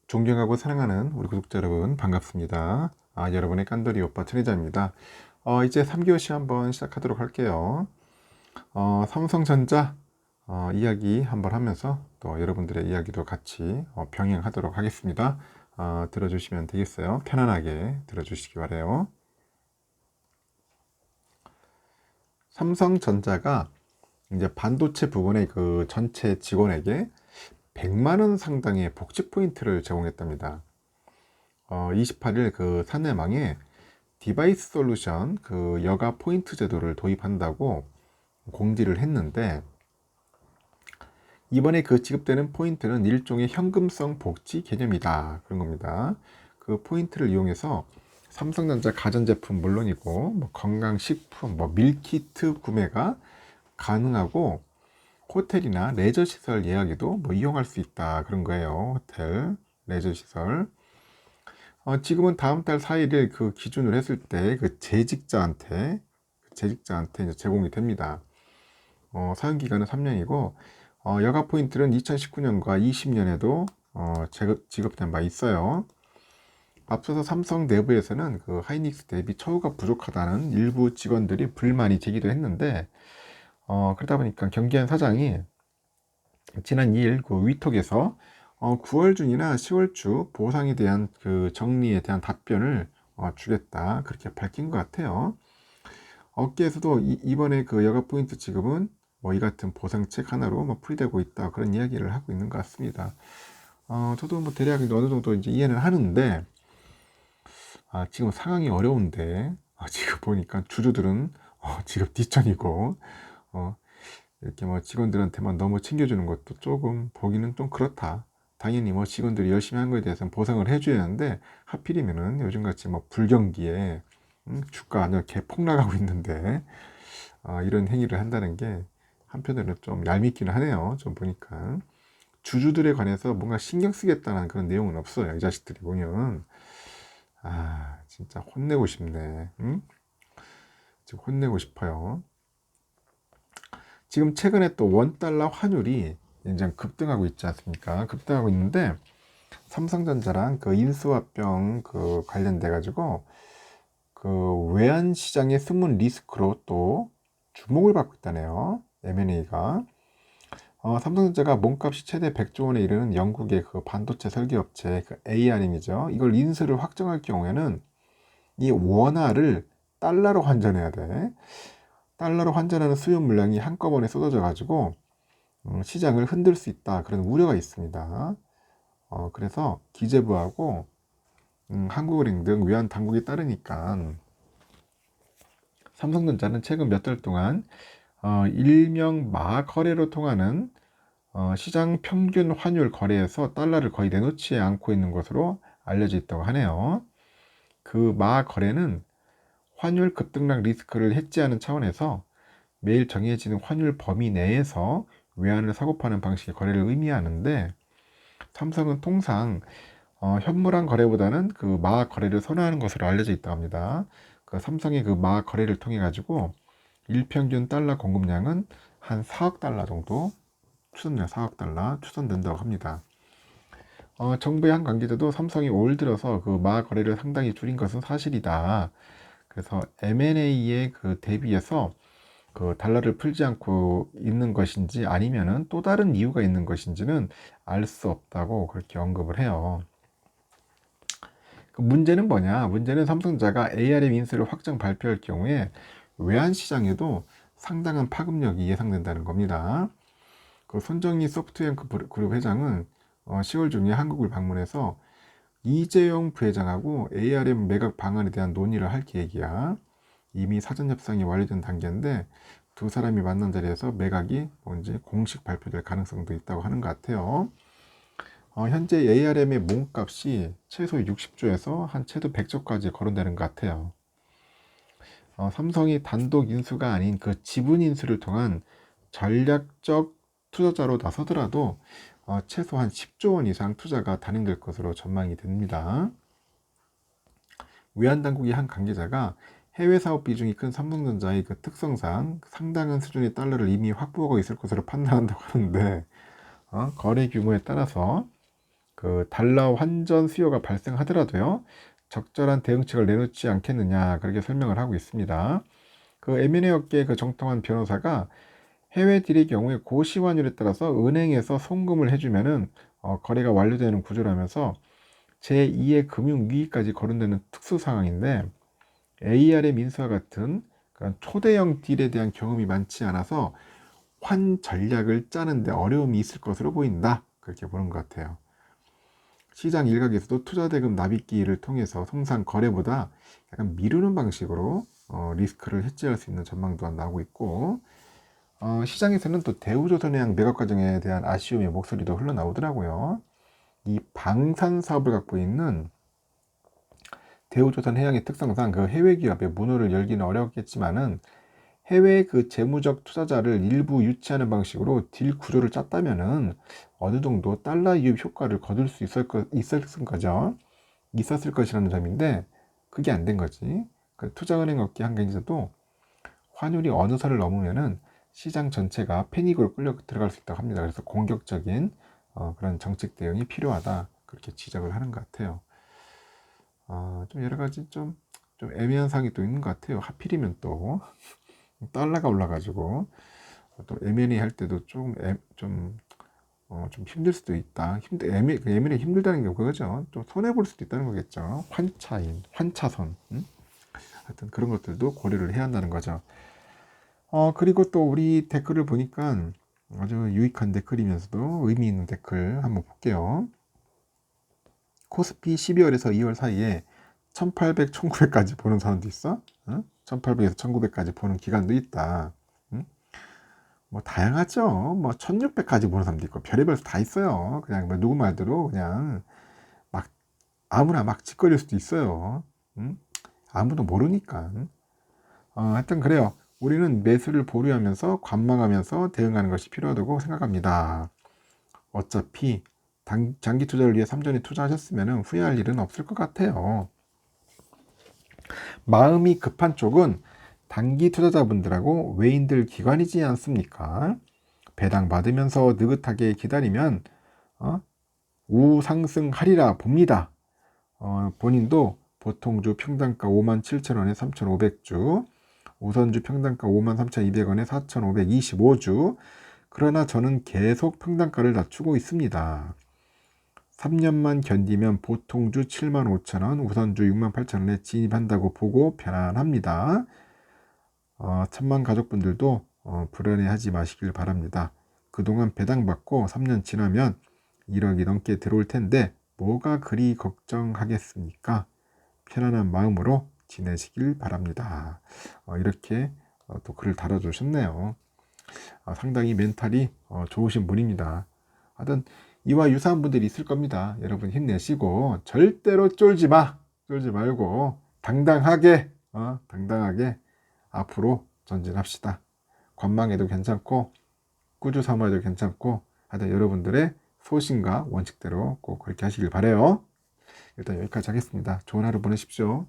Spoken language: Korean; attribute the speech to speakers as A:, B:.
A: 존경하고 사랑하는 우리 구독자 여러분 반갑습니다. 여러분의 깐돌이 오빠 천혜자입니다. 이제 3교시 한번 시작하도록 할게요. 삼성전자 이야기 한번 하면서 또 여러분들의 이야기도 같이 병행하도록 하겠습니다. 들어주시면 되겠어요. 편안하게 들어주시기 바래요. 삼성전자가 이제 반도체 부분의 그 전체 직원에게 100만 원 상당의 복지 포인트를 제공했답니다. 28일 그 사내망에 디바이스 솔루션 그 여가 포인트 제도를 도입한다고 공지를 했는데, 이번에 그 지급되는 포인트는 일종의 현금성 복지 개념이다 그런 겁니다. 그 포인트를 이용해서 삼성전자 가전제품 물론이고 뭐 건강식품, 뭐 밀키트 구매가 가능하고 호텔이나 레저 시설 예약에도 뭐 이용할 수 있다 그런 거예요. 호텔, 레저 시설. 지금은 다음 달 4일을 그 기준으로 했을 때 그 재직자한테 이제 제공이 됩니다. 사용 기간은 3년이고 여가 포인트는 2019년과 20년에도 지급된 바 있어요. 앞서서 삼성 내부에서는 그 하이닉스 대비 처우가 부족하다는 일부 직원들이 불만이 제기도 했는데, 그러다 보니까 경기한 사장이 지난 2일 그 위톡에서 9월 중이나 10월 초 보상에 대한 그 정리에 대한 답변을 주겠다 그렇게 밝힌 것 같아요. 업계에서도 이번에 그 여가 포인트 지급은 뭐 이 같은 보상책 하나로 뭐 풀이되고 있다 그런 이야기를 하고 있는 것 같습니다. 저도 뭐 대략 어느 정도 이제 이해는 하는데, 지금 상황이 어려운데 지금 보니까 주주들은 지금 뒷전이고 이렇게 뭐 직원들한테만 너무 챙겨주는 것도 조금 보기는 좀 그렇다. 당연히 뭐 직원들이 열심히 한 거에 대해서는 보상을 해줘야 하는데, 하필이면은 요즘같이 뭐 불경기에 주가 이렇게 폭락하고 있는데 이런 행위를 한다는 게 한편으로는 좀 얄밉기는 하네요. 좀 보니까 주주들에 관해서 뭔가 신경 쓰겠다는 그런 내용은 없어요. 이 자식들이 보면 진짜 혼내고 싶네. 지금 혼내고 싶어요. 지금 최근에 또 원달러 환율이 이제 급등하고 있지 않습니까? 급등하고 있는데, 삼성전자랑 그 인수합병 그 관련돼 가지고 그 외환 시장의 숨은 리스크로 또 주목을 받고 있다네요. M&A가. 삼성전자가 몸값이 최대 100조 원에 이르는 영국의 그 반도체 설계업체 그 ARM이죠. 이걸 인수를 확정할 경우에는 이 원화를 달러로 환전해야 돼. 달러로 환전하는 수요 물량이 한꺼번에 쏟아져 가지고 시장을 흔들 수 있다 그런 우려가 있습니다. 그래서 기재부하고 한국은행 등 외환 당국에 따르니까 삼성전자는 최근 몇 달 동안 일명 마거래로 통하는 시장 평균 환율 거래에서 달러를 거의 내놓지 않고 있는 것으로 알려져 있다고 하네요. 그 마거래는 환율 급등락 리스크를 해지하는 차원에서 매일 정해지는 환율 범위 내에서 외환을 사고 파는 방식의 거래를 의미하는데, 삼성은 통상 현물화 거래보다는 그 마 거래를 선호하는 것으로 알려져 있다고 합니다. 그 삼성의 그 마 거래를 통해 가지고 일평균 달러 공급량은 한 4억 달러 정도 4억 달러 추산된다고 합니다. 정부의 한 관계자도 삼성이 올 들어서 그 마 거래를 상당히 줄인 것은 사실이다. 그래서 M&A에 그 대비해서 그 달러를 풀지 않고 있는 것인지 아니면은 또 다른 이유가 있는 것인지는 알 수 없다고 그렇게 언급을 해요. 그 문제는 뭐냐? 문제는 삼성전자가 ARM 인수를 확정 발표할 경우에 외환 시장에도 상당한 파급력이 예상된다는 겁니다. 그 손정희 소프트웨어 그룹 회장은 10월 중에 한국을 방문해서 이재용 부회장하고 ARM 매각 방안에 대한 논의를 할 계획이야. 이미 사전 협상이 완료된 단계인데 두 사람이 만난 자리에서 매각이 뭔지 공식 발표될 가능성도 있다고 하는 것 같아요. 현재 ARM의 몸값이 최소 60조에서 한 최소 100조까지 거론되는 것 같아요. 삼성이 단독 인수가 아닌 그 지분 인수를 통한 전략적 투자자로 나서더라도 최소한 10조 원 이상 투자가 단행될 것으로 전망이 됩니다. 외환당국의 한 관계자가 해외 사업 비중이 큰 삼성전자의 그 특성상 상당한 수준의 달러를 이미 확보하고 있을 것으로 판단한다고 하는데, 거래 규모에 따라서 그 달러 환전 수요가 발생하더라도요, 적절한 대응책을 내놓지 않겠느냐, 그렇게 설명을 하고 있습니다. 그 M&A 업계의 그 정통한 변호사가 해외 딜의 경우에 고시환율에 따라서 은행에서 송금을 해주면은 거래가 완료되는 구조라면서 제2의 금융위기까지 거론되는 특수 상황인데, AR의 민수와 같은 그런 초대형 딜에 대한 경험이 많지 않아서 환 전략을 짜는데 어려움이 있을 것으로 보인다, 그렇게 보는 것 같아요. 시장 일각에서도 투자대금 납입기를 통해서 통상 거래보다 약간 미루는 방식으로 리스크를 해지할 수 있는 전망도 나오고 있고, 시장에서는 또 대우조선해양 매각 과정에 대한 아쉬움의 목소리도 흘러나오더라고요. 이 방산 사업을 갖고 있는 대우조선해양의 특성상 그 해외 기업의 문호를 열기는 어렵겠지만은, 해외 그 재무적 투자자를 일부 유치하는 방식으로 딜 구조를 짰다면은 어느 정도 달러 이입 효과를 거둘 수 있었을 것이라는 점인데, 그게 안 된 거지. 그 투자은행 업계 한계에서도 환율이 어느 선을 넘으면은 시장 전체가 패닉으로 끌려 들어갈 수 있다고 합니다. 그래서 공격적인 그런 정책 대응이 필요하다, 그렇게 지적을 하는 것 같아요. 좀 여러 가지 좀 애매한 상황이 또 있는 것 같아요. 하필이면 또 달러가 올라가지고 또 M&A 할 때도 좀 힘들 수도 있다. M&A 힘들다는 게 그거죠. 좀 손해 볼 수도 있다는 거겠죠. 환차선. 하여튼 그런 것들도 고려를 해야 한다는 거죠. 그리고 또 우리 댓글을 보니까 아주 유익한 댓글이면서도 의미 있는 댓글 한번 볼게요. 코스피 12월에서 2월 사이에 1800, 1900까지 보는 사람도 있어. 1800에서 1900까지 보는 기간도 있다. 뭐 다양하죠. 뭐 1600까지 보는 사람도 있고 별의별 다 있어요. 그냥 뭐 누구 말대로 그냥 막 아무나 막 짓거릴 수도 있어요. 아무도 모르니까. 하여튼 그래요. 우리는 매수를 보류하면서 관망하면서 대응하는 것이 필요하다고 생각합니다. 어차피 장기 투자를 위해 삼전에 투자하셨으면 후회할 일은 없을 것 같아요. 마음이 급한 쪽은 단기 투자자분들하고 외인들 기관이지 않습니까? 배당 받으면서 느긋하게 기다리면 우상승하리라 봅니다. 본인도 보통주 평단가 57,000원에 3,500주, 우선주 평단가 53,200원에 4,525주. 그러나 저는 계속 평단가를 낮추고 있습니다. 3년만 견디면 보통주 75,000원, 우선주 68,000원에 진입한다고 보고 편안합니다. 천만 가족분들도 불안해하지 마시길 바랍니다. 그동안 배당받고 3년 지나면 1억이 넘게 들어올 텐데 뭐가 그리 걱정하겠습니까? 편안한 마음으로 지내시길 바랍니다. 이렇게 또 글을 달아주셨네요. 상당히 멘탈이 좋으신 분입니다. 하여튼 이와 유사한 분들이 있을 겁니다. 여러분 힘내시고 절대로 쫄지 말고 당당하게 앞으로 전진합시다. 관망해도 괜찮고 꾸준히 삼아도 괜찮고, 하여튼 여러분들의 소신과 원칙대로 꼭 그렇게 하시길 바래요. 일단 여기까지 하겠습니다. 좋은 하루 보내십시오.